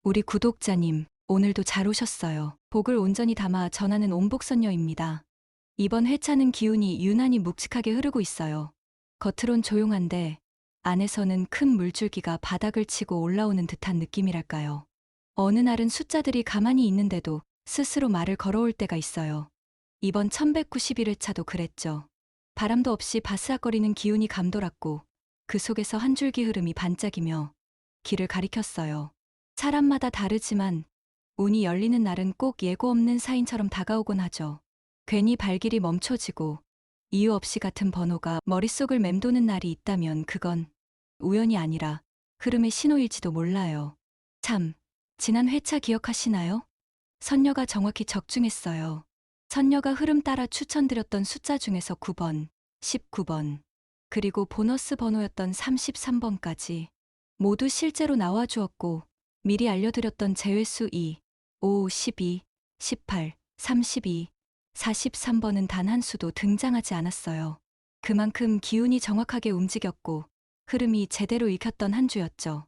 우리 구독자님, 오늘도 잘 오셨어요. 복을 온전히 담아 전하는 온복선녀입니다. 이번 회차는 기운이 유난히 묵직하게 흐르고 있어요. 겉으론 조용한데 안에서는 큰 물줄기가 바닥을 치고 올라오는 듯한 느낌이랄까요. 어느 날은 숫자들이 가만히 있는데도 스스로 말을 걸어올 때가 있어요. 이번 1191회차도 그랬죠. 바람도 없이 바스락거리는 기운이 감돌았고 그 속에서 한 줄기 흐름이 반짝이며 길을 가리켰어요. 사람마다 다르지만 운이 열리는 날은 꼭 예고 없는 사인처럼 다가오곤 하죠. 괜히 발길이 멈춰지고 이유 없이 같은 번호가 머릿속을 맴도는 날이 있다면 그건 우연이 아니라 흐름의 신호일지도 몰라요. 참, 지난 회차 기억하시나요? 선녀가 정확히 적중했어요. 선녀가 흐름 따라 추천드렸던 숫자 중에서 9번, 19번, 그리고 보너스 번호였던 33번까지 모두 실제로 나와주었고 미리 알려드렸던 제외수 2, 5, 12, 18, 32, 43번은 단 한 수도 등장하지 않았어요. 그만큼 기운이 정확하게 움직였고 흐름이 제대로 읽혔던 한 주였죠.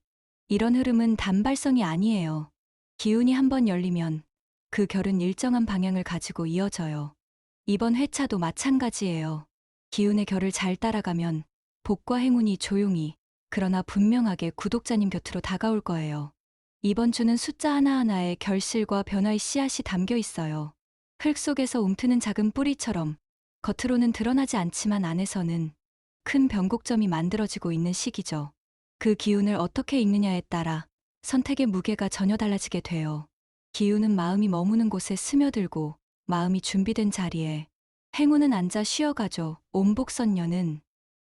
이런 흐름은 단발성이 아니에요. 기운이 한번 열리면 그 결은 일정한 방향을 가지고 이어져요. 이번 회차도 마찬가지예요. 기운의 결을 잘 따라가면 복과 행운이 조용히 그러나 분명하게 구독자님 곁으로 다가올 거예요. 이번 주는 숫자 하나하나에 결실과 변화의 씨앗이 담겨 있어요. 흙 속에서 움트는 작은 뿌리처럼 겉으로는 드러나지 않지만 안에서는 큰 변곡점이 만들어지고 있는 시기죠. 그 기운을 어떻게 읽느냐에 따라 선택의 무게가 전혀 달라지게 돼요. 기운은 마음이 머무는 곳에 스며들고 마음이 준비된 자리에 행운은 앉아 쉬어가죠. 온복선녀는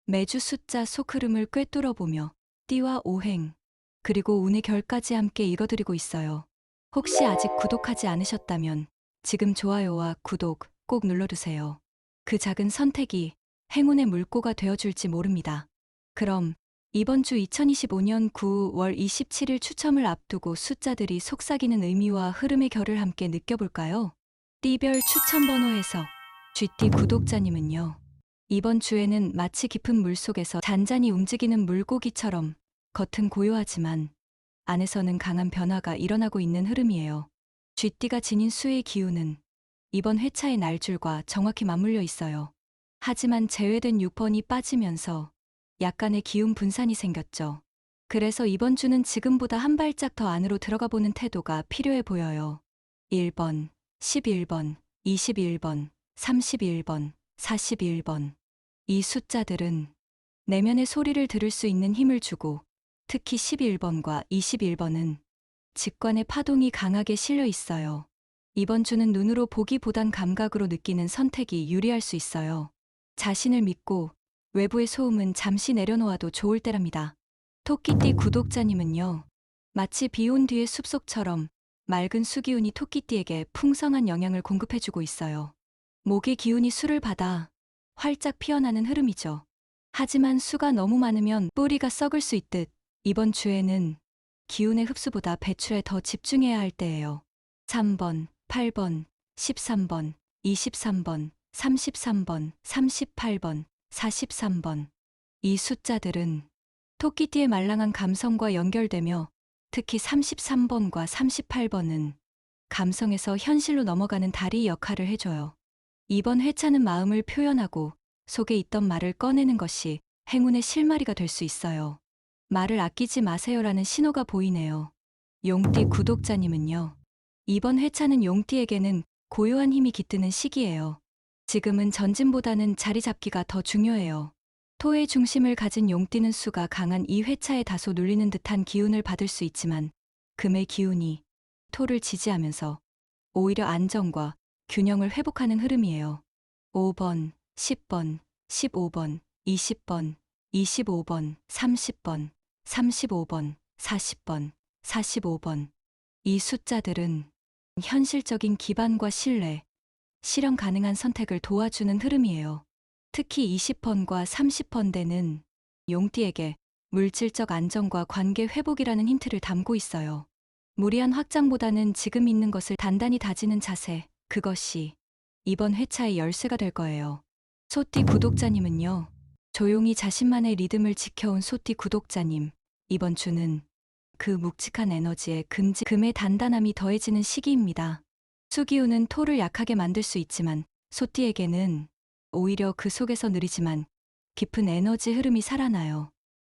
매주 숫자 속 흐름을 꿰뚫어보며 띠와 오행, 그리고 운의 결까지 함께 읽어드리고 있어요. 혹시 아직 구독하지 않으셨다면 지금 좋아요와 구독 꼭 눌러두세요. 그 작은 선택이 행운의 물꼬가 되어줄지 모릅니다. 그럼 이번 주 2025년 9월 27일 추첨을 앞두고 숫자들이 속삭이는 의미와 흐름의 결을 함께 느껴볼까요? 띠별 추첨 번호 해석. GT 구독자님은요. 이번 주에는 마치 깊은 물속에서 잔잔히 움직이는 물고기처럼 겉은 고요하지만 안에서는 강한 변화가 일어나고 있는 흐름이에요. 쥐띠가 지닌 수의 기운은 이번 회차의 날줄과 정확히 맞물려 있어요. 하지만 제외된 6번이 빠지면서 약간의 기운 분산이 생겼죠. 그래서 이번 주는 지금보다 한 발짝 더 안으로 들어가 보는 태도가 필요해 보여요. 1번, 11번, 21번, 31번, 41번. 이 숫자들은 내면의 소리를 들을 수 있는 힘을 주고 특히 11번과 21번은 직관의 파동이 강하게 실려 있어요. 이번 주는 눈으로 보기보단 감각으로 느끼는 선택이 유리할 수 있어요. 자신을 믿고 외부의 소음은 잠시 내려놓아도 좋을 때랍니다. 토끼띠 구독자님은요. 마치 비 온 뒤의 숲속처럼 맑은 수기운이 토끼띠에게 풍성한 영향을 공급해주고 있어요. 목의 기운이 수를 받아 활짝 피어나는 흐름이죠. 하지만 수가 너무 많으면 뿌리가 썩을 수 있듯 이번 주에는 기운의 흡수보다 배출에 더 집중해야 할 때예요. 3번, 8번, 13번, 23번, 33번, 38번, 43번. 이 숫자들은 토끼띠의 말랑한 감성과 연결되며 특히 33번과 38번은 감성에서 현실로 넘어가는 다리 역할을 해줘요. 이번 회차는 마음을 표현하고 속에 있던 말을 꺼내는 것이 행운의 실마리가 될 수 있어요. 말을 아끼지 마세요라는 신호가 보이네요. 용띠 구독자님은요. 이번 회차는 용띠에게는 고요한 힘이 깃드는 시기예요. 지금은 전진보다는 자리 잡기가 더 중요해요. 토의 중심을 가진 용띠는 수가 강한 이 회차에 다소 눌리는 듯한 기운을 받을 수 있지만 금의 기운이 토를 지지하면서 오히려 안정과 균형을 회복하는 흐름이에요. 5번, 10번, 15번, 20번, 25번, 30번, 35번, 40번, 45번. 이 숫자들은 현실적인 기반과 신뢰, 실현 가능한 선택을 도와주는 흐름이에요. 특히 20번과 30번대는 용띠에게 물질적 안정과 관계 회복이라는 힌트를 담고 있어요. 무리한 확장보다는 지금 있는 것을 단단히 다지는 자세, 그것이 이번 회차의 열쇠가 될 거예요. 소띠 구독자님은요. 조용히 자신만의 리듬을 지켜온 소띠 구독자님, 이번 주는 그 묵직한 에너지에 금의 단단함이 더해지는 시기입니다. 수기운은 토를 약하게 만들 수 있지만 소띠에게는 오히려 그 속에서 느리지만 깊은 에너지 흐름이 살아나요.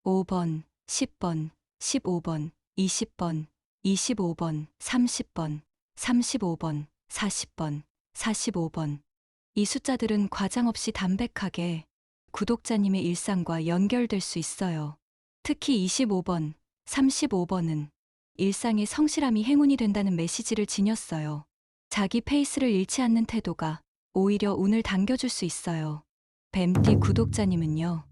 5번, 10번, 15번, 20번, 25번, 30번, 35번, 40번, 45번. 이 숫자들은 과장 없이 담백하게 구독자님의 일상과 연결될 수 있어요. 특히 25번, 35번은 일상의 성실함이 행운이 된다는 메시지를 지녔어요. 자기 페이스를 잃지 않는 태도가 오히려 운을 당겨줄 수 있어요. 뱀띠 구독자님은요.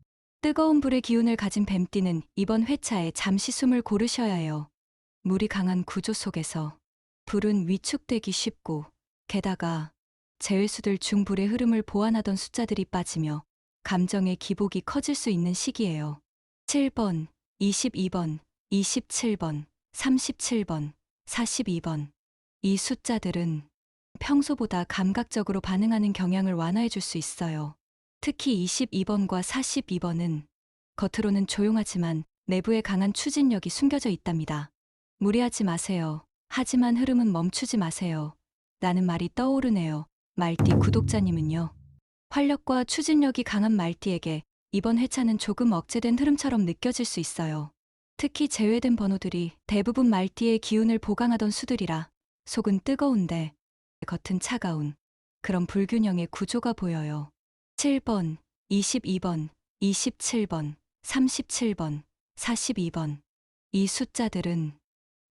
뜨거운 불의 기운을 가진 뱀띠는 이번 회차에 잠시 숨을 고르셔야 해요. 물이 강한 구조 속에서 불은 위축되기 쉽고 게다가 제외수들 중 불의 흐름을 보완하던 숫자들이 빠지며 감정의 기복이 커질 수 있는 시기예요. 7번, 22번, 27번, 37번, 42번. 이 숫자들은 평소보다 감각적으로 반응하는 경향을 완화해 줄 수 있어요. 특히 22번과 42번은 겉으로는 조용하지만 내부에 강한 추진력이 숨겨져 있답니다. 무리하지 마세요. 하지만 흐름은 멈추지 마세요. 라는 말이 떠오르네요. 말띠 구독자님은요. 활력과 추진력이 강한 말띠에게 이번 회차는 조금 억제된 흐름처럼 느껴질 수 있어요. 특히 제외된 번호들이 대부분 말띠의 기운을 보강하던 수들이라 속은 뜨거운데 겉은 차가운 그런 불균형의 구조가 보여요. 7번, 22번, 27번, 37번, 42번. 이 숫자들은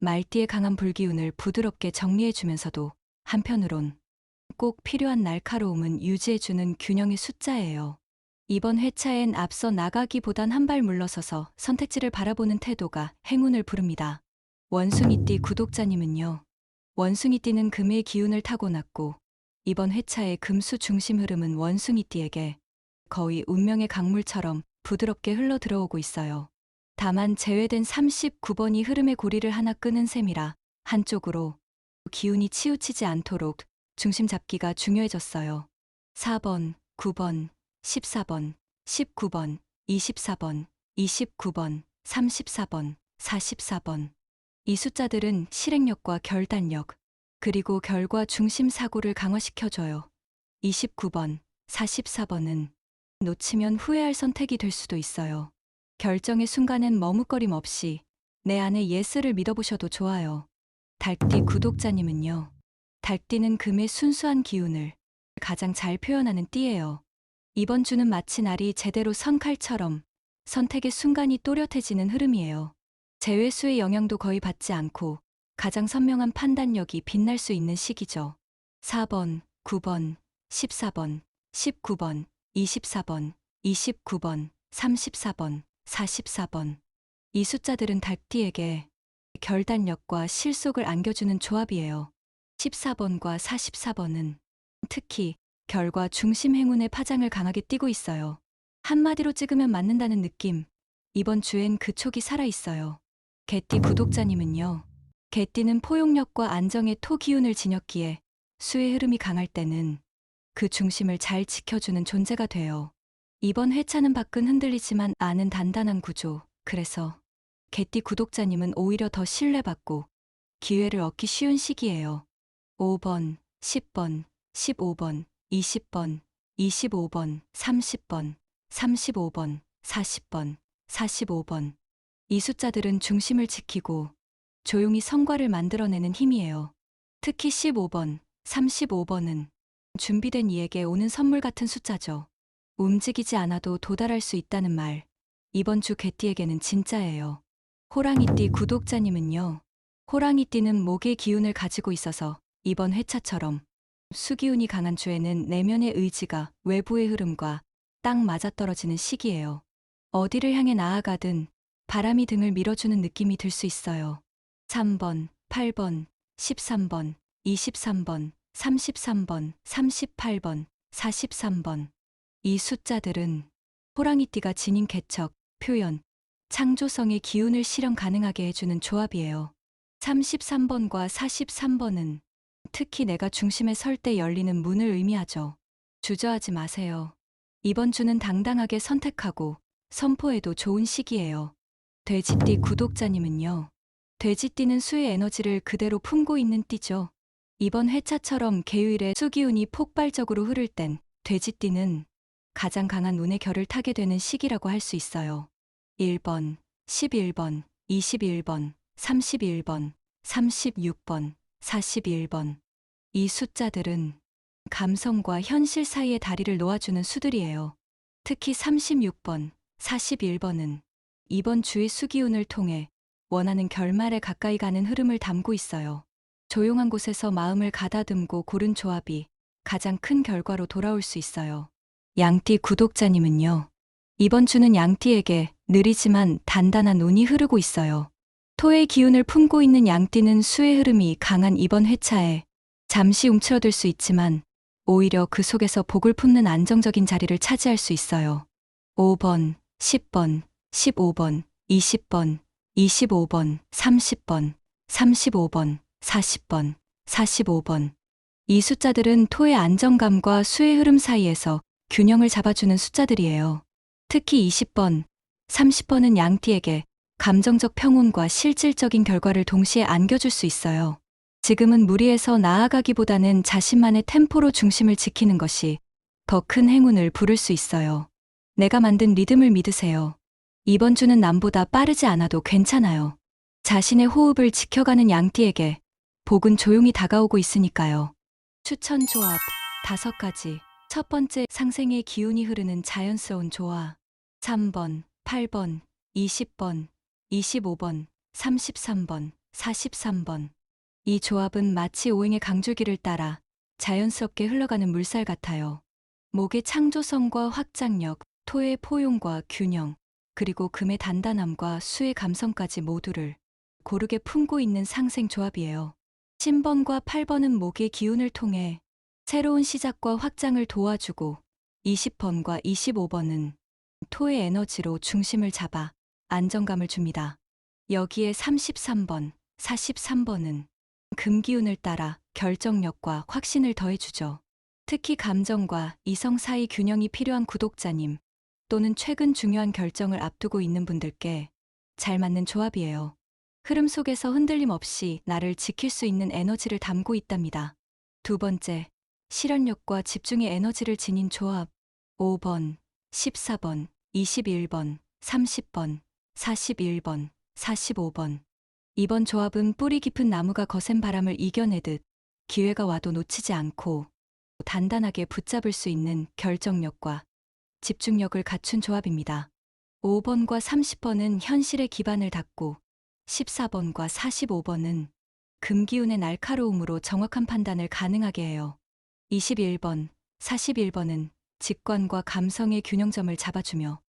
말띠의 강한 불기운을 부드럽게 정리해주면서도 한편으론 꼭 필요한 날카로움은 유지해주는 균형의 숫자예요. 이번 회차엔 앞서 나가기보단 한 발 물러서서 선택지를 바라보는 태도가 행운을 부릅니다. 원숭이띠 구독자님은요. 원숭이띠는 금의 기운을 타고났고 이번 회차의 금수 중심 흐름은 원숭이띠에게 거의 운명의 강물처럼 부드럽게 흘러 들어오고 있어요. 다만 제외된 39번이 흐름의 고리를 하나 끄는 셈이라 한쪽으로 기운이 치우치지 않도록 중심 잡기가 중요해졌어요. 4번, 9번, 14번, 19번, 24번, 29번, 34번, 44번. 이 숫자들은 실행력과 결단력, 그리고 결과 중심 사고를 강화시켜줘요. 29번, 44번은 놓치면 후회할 선택이 될 수도 있어요. 결정의 순간엔 머뭇거림 없이 내 안의 예스를 믿어보셔도 좋아요. 달띠 구독자님은요. 달띠는 금의 순수한 기운을 가장 잘 표현하는 띠예요. 이번 주는 마치 날이 제대로 선 칼처럼 선택의 순간이 또렷해지는 흐름이에요. 제외수의 영향도 거의 받지 않고 가장 선명한 판단력이 빛날 수 있는 시기죠. 4번, 9번, 14번, 19번, 24번, 29번, 34번, 44번. 이 숫자들은 달띠에게 결단력과 실속을 안겨주는 조합이에요. 14번과 44번은 특히 결과 중심 행운의 파장을 강하게 띠고 있어요. 한마디로 찍으면 맞는다는 느낌. 이번 주엔 그 촉이 살아있어요. 개띠 구독자님은요. 개띠는 포용력과 안정의 토 기운을 지녔기에 수의 흐름이 강할 때는 그 중심을 잘 지켜주는 존재가 돼요. 이번 회차는 밖은 흔들리지만 안은 단단한 구조. 그래서 개띠 구독자님은 오히려 더 신뢰받고 기회를 얻기 쉬운 시기예요. 5번, 10번, 15번, 20번, 25번, 30번, 35번, 40번, 45번. 이 숫자들은 중심을 지키고 조용히 성과를 만들어내는 힘이에요. 특히 15번, 35번은 준비된 이에게 오는 선물 같은 숫자죠. 움직이지 않아도 도달할 수 있다는 말. 이번 주 개띠에게는 진짜예요. 호랑이띠 구독자님은요. 호랑이띠는 목의 기운을 가지고 있어서 이번 회차처럼 수기운이 강한 주에는 내면의 의지가 외부의 흐름과 딱 맞아떨어지는 시기예요. 어디를 향해 나아가든 바람이 등을 밀어주는 느낌이 들 수 있어요. 3번, 8번, 13번, 23번, 33번, 38번, 43번. 이 숫자들은 호랑이띠가 지닌 개척, 표현, 창조성의 기운을 실현 가능하게 해주는 조합이에요. 33번과 43번은 특히 내가 중심에 설 때 열리는 문을 의미하죠. 주저하지 마세요. 이번 주는 당당하게 선택하고 선포해도 좋은 시기예요. 돼지띠 구독자님은요. 돼지띠는 수의 에너지를 그대로 품고 있는 띠죠. 이번 회차처럼 계율의 수기운이 폭발적으로 흐를 땐 돼지띠는 가장 강한 운의 결을 타게 되는 시기라고 할 수 있어요. 1번, 11번, 21번, 31번, 36번, 41번. 이 숫자들은 감성과 현실 사이의 다리를 놓아주는 수들이에요. 특히 36번, 41번은 이번 주의 수기운을 통해 원하는 결말에 가까이 가는 흐름을 담고 있어요. 조용한 곳에서 마음을 가다듬고 고른 조합이 가장 큰 결과로 돌아올 수 있어요. 양띠 구독자님은요. 이번 주는 양띠에게 느리지만 단단한 운이 흐르고 있어요. 토의 기운을 품고 있는 양띠는 수의 흐름이 강한 이번 회차에 잠시 움츠러들 수 있지만 오히려 그 속에서 복을 품는 안정적인 자리를 차지할 수 있어요. 5번, 10번, 15번, 20번, 25번, 30번, 35번, 40번, 45번. 이 숫자들은 토의 안정감과 수의 흐름 사이에서 균형을 잡아주는 숫자들이에요. 특히 20번, 30번은 양띠에게 감정적 평온과 실질적인 결과를 동시에 안겨줄 수 있어요. 지금은 무리해서 나아가기보다는 자신만의 템포로 중심을 지키는 것이 더 큰 행운을 부를 수 있어요. 내가 만든 리듬을 믿으세요. 이번 주는 남보다 빠르지 않아도 괜찮아요. 자신의 호흡을 지켜가는 양띠에게 복은 조용히 다가오고 있으니까요. 추천 조합 5가지. 첫 번째, 상생의 기운이 흐르는 자연스러운 조화. 3번, 8번, 20번, 25번, 33번, 43번. 이 조합은 마치 오행의 강줄기를 따라 자연스럽게 흘러가는 물살 같아요. 목의 창조성과 확장력, 토의 포용과 균형, 그리고 금의 단단함과 수의 감성까지 모두를 고르게 품고 있는 상생 조합이에요. 10번과 8번은 목의 기운을 통해 새로운 시작과 확장을 도와주고 20번과 25번은 토의 에너지로 중심을 잡아 안정감을 줍니다. 여기에 33번, 43번은 금기운을 따라 결정력과 확신을 더해주죠. 특히 감정과 이성 사이 균형이 필요한 구독자님 또는 최근 중요한 결정을 앞두고 있는 분들께 잘 맞는 조합이에요. 흐름 속에서 흔들림 없이 나를 지킬 수 있는 에너지를 담고 있답니다. 두 번째, 실현력과 집중의 에너지를 지닌 조합. 5번, 14번, 21번, 30번, 41번, 45번. 이번 조합은 뿌리 깊은 나무가 거센 바람을 이겨내듯 기회가 와도 놓치지 않고 단단하게 붙잡을 수 있는 결정력과 집중력을 갖춘 조합입니다. 5번과 30번은 현실의 기반을 닦고 14번과 45번은 금기운의 날카로움으로 정확한 판단을 가능하게 해요. 21번, 41번은 직관과 감성의 균형점을 잡아주며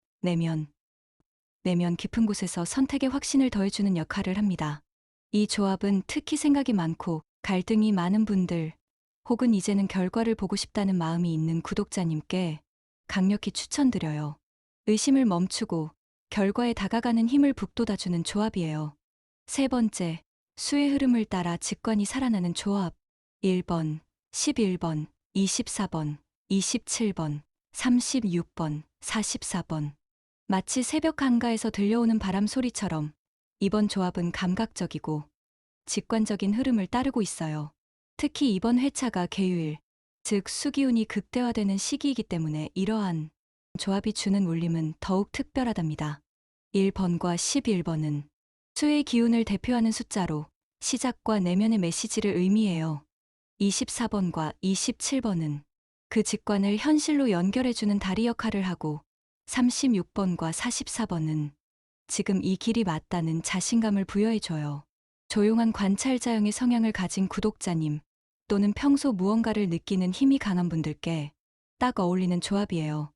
내면 깊은 곳에서 선택의 확신을 더해주는 역할을 합니다. 이 조합은 특히 생각이 많고 갈등이 많은 분들 혹은 이제는 결과를 보고 싶다는 마음이 있는 구독자님께 강력히 추천드려요. 의심을 멈추고 결과에 다가가는 힘을 북돋아주는 조합이에요. 세 번째, 수의 흐름을 따라 직관이 살아나는 조합. 1번, 11번, 24번, 27번, 36번, 44번. 마치 새벽 한가에서 들려오는 바람 소리처럼 이번 조합은 감각적이고 직관적인 흐름을 따르고 있어요. 특히 이번 회차가 계율, 즉 수기운이 극대화되는 시기이기 때문에 이러한 조합이 주는 울림은 더욱 특별하답니다. 1번과 11번은 수의 기운을 대표하는 숫자로 시작과 내면의 메시지를 의미해요. 24번과 27번은 그 직관을 현실로 연결해주는 다리 역할을 하고 36번과 44번은 지금 이 길이 맞다는 자신감을 부여해줘요. 조용한 관찰자형의 성향을 가진 구독자님 또는 평소 무언가를 느끼는 힘이 강한 분들께 딱 어울리는 조합이에요.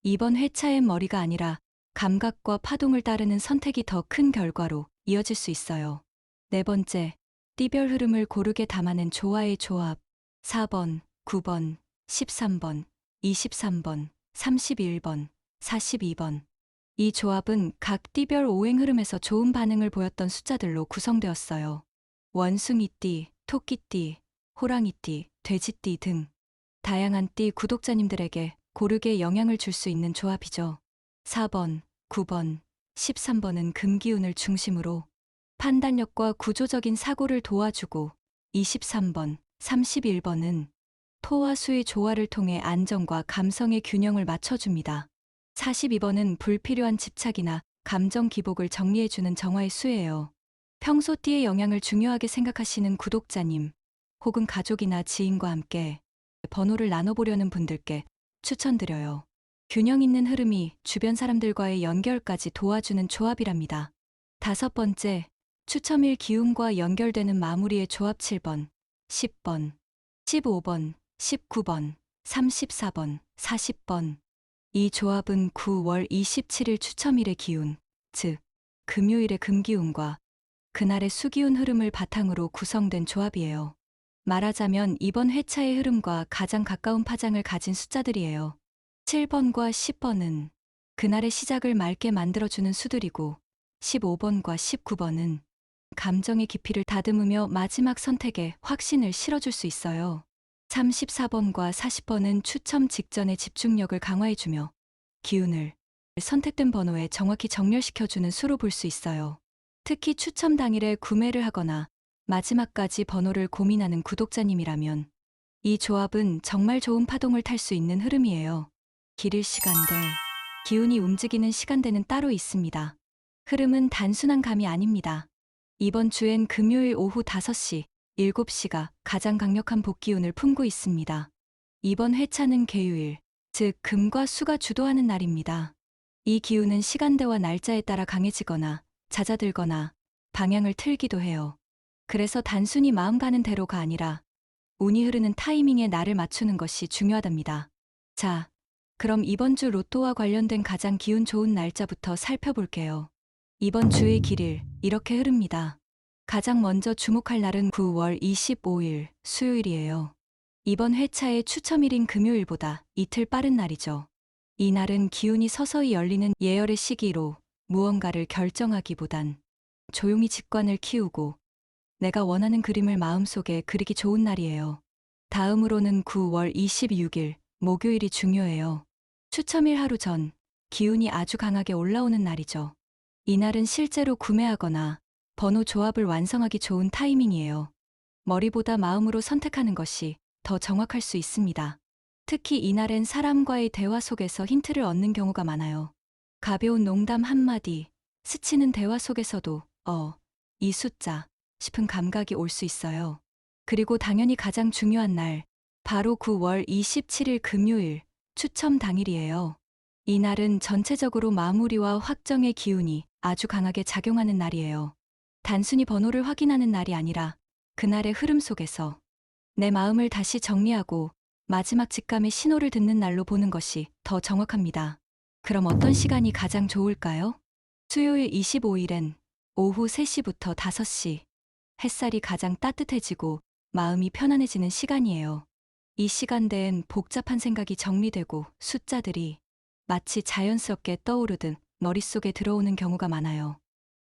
이번 회차의 머리가 아니라 감각과 파동을 따르는 선택이 더 큰 결과로 이어질 수 있어요. 네 번째, 띠별 흐름을 고르게 담아낸 조화의 조합. 4번, 9번, 13번, 23번, 31번, 42번. 이 조합은 각 띠별 오행 흐름에서 좋은 반응을 보였던 숫자들로 구성되었어요. 원숭이띠, 토끼띠, 호랑이띠, 돼지띠 등 다양한 띠 구독자님들에게 고르게 영향을 줄 수 있는 조합이죠. 4번, 9번, 13번은 금기운을 중심으로 판단력과 구조적인 사고를 도와주고 23번, 31번은 토와 수의 조화를 통해 안정과 감성의 균형을 맞춰줍니다. 42번은 불필요한 집착이나 감정 기복을 정리해주는 정화의 수예요. 평소 띠의 영향을 중요하게 생각하시는 구독자님, 혹은 가족이나 지인과 함께 번호를 나눠보려는 분들께 추천드려요. 균형 있는 흐름이 주변 사람들과의 연결까지 도와주는 조합이랍니다. 5번째, 추첨일 기운과 연결되는 마무리의 조합 7번, 10번, 15번, 19번, 34번, 40번. 이 조합은 9월 27일 추첨일의 기운, 즉, 금요일의 금기운과 그날의 수기운 흐름을 바탕으로 구성된 조합이에요. 말하자면 이번 회차의 흐름과 가장 가까운 파장을 가진 숫자들이에요. 7번과 10번은 그날의 시작을 맑게 만들어주는 수들이고 15번과 19번은 감정의 깊이를 다듬으며 마지막 선택에 확신을 실어줄 수 있어요. 34번과 40번은 추첨 직전의 집중력을 강화해주며 기운을 선택된 번호에 정확히 정렬시켜주는 수로 볼 수 있어요. 특히 추첨 당일에 구매를 하거나 마지막까지 번호를 고민하는 구독자님이라면 이 조합은 정말 좋은 파동을 탈 수 있는 흐름이에요. 길일 시간대, 기운이 움직이는 시간대는 따로 있습니다. 흐름은 단순한 감이 아닙니다. 이번 주엔 금요일 오후 5시, 7시가 가장 강력한 복기운을 품고 있습니다. 이번 회차는 개유일, 즉 금과 수가 주도하는 날입니다. 이 기운은 시간대와 날짜에 따라 강해지거나 잦아들거나 방향을 틀기도 해요. 그래서 단순히 마음 가는 대로가 아니라 운이 흐르는 타이밍에 날을 맞추는 것이 중요하답니다. 자, 그럼 이번 주 로또와 관련된 가장 기운 좋은 날짜부터 살펴볼게요. 이번 주의 길일, 이렇게 흐릅니다. 가장 먼저 주목할 날은 9월 25일 수요일이에요. 이번 회차의 추첨일인 금요일보다 이틀 빠른 날이죠. 이 날은 기운이 서서히 열리는 예열의 시기로 무언가를 결정하기보단 조용히 직관을 키우고 내가 원하는 그림을 마음속에 그리기 좋은 날이에요. 다음으로는 9월 26일 목요일이 중요해요. 추첨일 하루 전 기운이 아주 강하게 올라오는 날이죠. 이날은 실제로 구매하거나 번호 조합을 완성하기 좋은 타이밍이에요. 머리보다 마음으로 선택하는 것이 더 정확할 수 있습니다. 특히 이날엔 사람과의 대화 속에서 힌트를 얻는 경우가 많아요. 가벼운 농담 한마디, 스치는 대화 속에서도 이 숫자 싶은 감각이 올 수 있어요. 그리고 당연히 가장 중요한 날, 바로 9월 27일 금요일, 추첨 당일이에요. 이 날은 전체적으로 마무리와 확정의 기운이 아주 강하게 작용하는 날이에요. 단순히 번호를 확인하는 날이 아니라 그날의 흐름 속에서 내 마음을 다시 정리하고 마지막 직감의 신호를 듣는 날로 보는 것이 더 정확합니다. 그럼 어떤 시간이 가장 좋을까요? 수요일 25일엔 오후 3시부터 5시. 햇살이 가장 따뜻해지고 마음이 편안해지는 시간이에요. 이 시간대엔 복잡한 생각이 정리되고 숫자들이 마치 자연스럽게 떠오르듯 머릿속에 들어오는 경우가 많아요.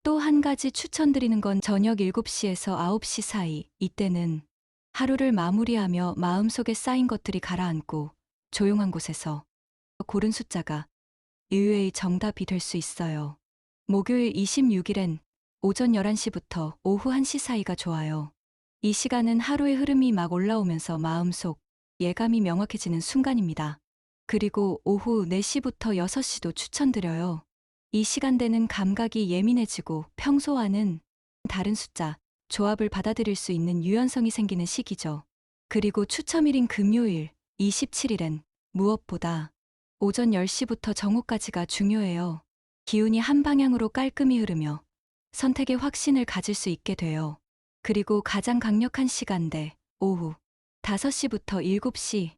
또 한 가지 추천드리는 건 저녁 7시에서 9시 사이, 이때는 하루를 마무리하며 마음속에 쌓인 것들이 가라앉고 조용한 곳에서 고른 숫자가 의외의 정답이 될 수 있어요. 목요일 26일엔 오전 11시부터 오후 1시 사이가 좋아요. 이 시간은 하루의 흐름이 막 올라오면서 마음속 예감이 명확해지는 순간입니다. 그리고 오후 4시부터 6시도 추천드려요. 이 시간대는 감각이 예민해지고 평소와는 다른 숫자, 조합을 받아들일 수 있는 유연성이 생기는 시기죠. 그리고 추첨일인 금요일 27일엔 무엇보다 오전 10시부터 정오까지가 중요해요. 기운이 한 방향으로 깔끔히 흐르며 선택의 확신을 가질 수 있게 돼요. 그리고 가장 강력한 시간대, 오후 5시부터 7시.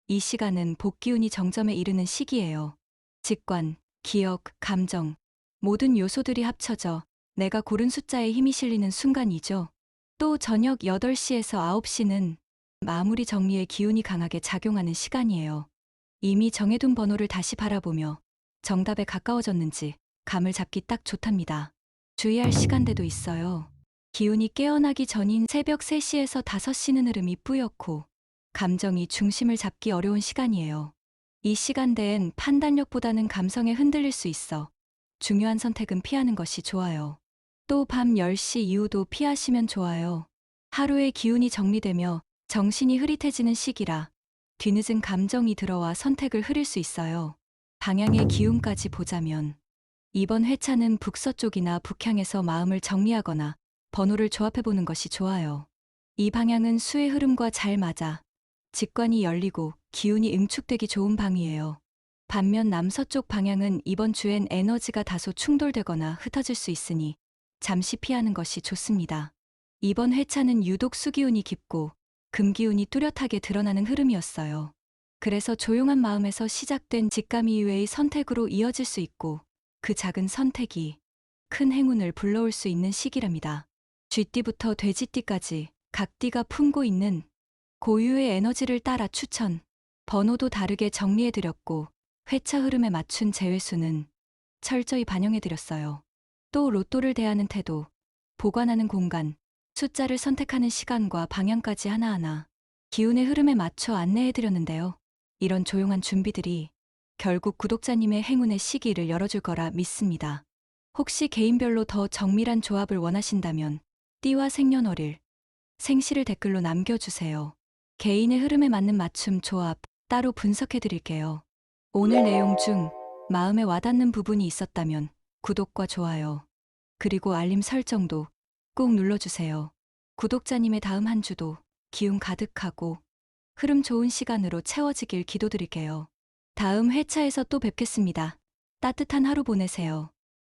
이 시간은 복기운이 정점에 이르는 시기예요. 직관, 기억, 감정, 모든 요소들이 합쳐져 내가 고른 숫자에 힘이 실리는 순간이죠. 또 저녁 8시에서 9시는 마무리 정리의 기운이 강하게 작용하는 시간이에요. 이미 정해둔 번호를 다시 바라보며 정답에 가까워졌는지 감을 잡기 딱 좋답니다. 주의할 시간대도 있어요. 기운이 깨어나기 전인 새벽 3시에서 5시는 흐름이 뿌옇고 감정이 중심을 잡기 어려운 시간이에요. 이 시간대엔 판단력보다는 감성에 흔들릴 수 있어 중요한 선택은 피하는 것이 좋아요. 또 밤 10시 이후도 피하시면 좋아요. 하루의 기운이 정리되며 정신이 흐릿해지는 시기라 뒤늦은 감정이 들어와 선택을 흐릴 수 있어요. 방향의 기운까지 보자면 이번 회차는 북서쪽이나 북향에서 마음을 정리하거나 번호를 조합해보는 것이 좋아요. 이 방향은 수의 흐름과 잘 맞아 직관이 열리고 기운이 응축되기 좋은 방이에요. 반면 남서쪽 방향은 이번 주엔 에너지가 다소 충돌되거나 흩어질 수 있으니 잠시 피하는 것이 좋습니다. 이번 회차는 유독 수기운이 깊고 금기운이 뚜렷하게 드러나는 흐름이었어요. 그래서 조용한 마음에서 시작된 직감 이외의 선택으로 이어질 수 있고 그 작은 선택이 큰 행운을 불러올 수 있는 시기랍니다. 쥐띠부터 돼지띠까지 각 띠가 품고 있는 고유의 에너지를 따라 추천, 번호도 다르게 정리해드렸고 회차 흐름에 맞춘 제외수는 철저히 반영해드렸어요. 또 로또를 대하는 태도, 보관하는 공간, 숫자를 선택하는 시간과 방향까지 하나하나 기운의 흐름에 맞춰 안내해드렸는데요. 이런 조용한 준비들이 결국 구독자님의 행운의 시기를 열어줄 거라 믿습니다. 혹시 개인별로 더 정밀한 조합을 원하신다면 띠와 생년월일, 생시를 댓글로 남겨주세요. 개인의 흐름에 맞는 맞춤 조합 따로 분석해드릴게요. 오늘 내용 중 마음에 와닿는 부분이 있었다면 구독과 좋아요, 그리고 알림 설정도 꼭 눌러주세요. 구독자님의 다음 한 주도 기운 가득하고 흐름 좋은 시간으로 채워지길 기도드릴게요. 다음 회차에서 또 뵙겠습니다. 따뜻한 하루 보내세요.